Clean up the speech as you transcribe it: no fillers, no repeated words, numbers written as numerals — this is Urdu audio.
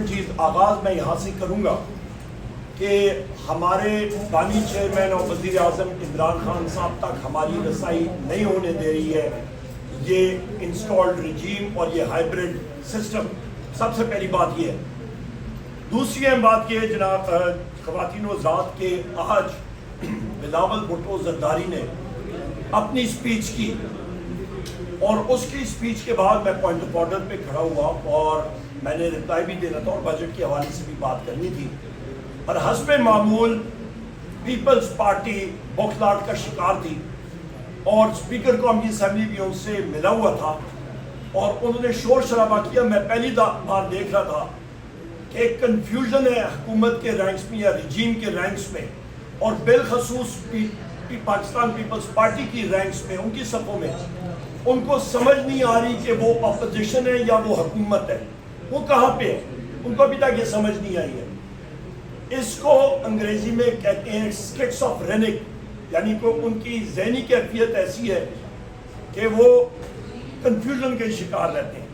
امپورٹنٹ چیز آغاز میں یہاں سے کروں گا کہ ہمارے بانی چیئرمین اور وزیر اعظم عمران خان صاحب تک ہماری رسائی نہیں ہونے دے رہی ہے یہ انسٹالڈ رجیم اور یہ ہائیبرڈ سسٹم. سب سے پہلی بات یہ ہے. دوسری اہم بات یہ ہے جناب خواتین و حضرات کہ آج بلاول بھٹو زرداری نے اپنی سپیچ کی اور اس کی سپیچ کے بعد میں پوائنٹ آف آرڈر پہ کھڑا ہوا اور میں نے رپلائی بھی دینا تھا اور بجٹ کے حوالے سے بھی بات کرنی تھی. اور حسب معمول پیپلز پارٹی بوکھلاہٹ کا شکار تھی اور اسپیکر قومی اسمبلی بھی ان سے ملا ہوا تھا اور انہوں نے شور شرابہ کیا. میں پہلی بار دیکھ رہا تھا کہ ایک کنفیوژن ہے حکومت کے رینکس میں یا رجیم کے رینکس میں اور بالخصوص پاکستان پیپلز پارٹی کی رینکس میں ان کی صفوں میں. ان کو سمجھ نہیں آ رہی کہ وہ اپوزیشن ہے یا وہ حکومت ہے, وہ کہاں پہ ہے, ان کو ابھی تک یہ سمجھ نہیں آئی ہے. اس کو انگریزی میں کہتے ہیں اسکٹس آف رینک, یعنی کہ ان کی ذہنی کیفیت ایسی ہے کہ وہ کنفیوژن کے شکار رہتے ہیں.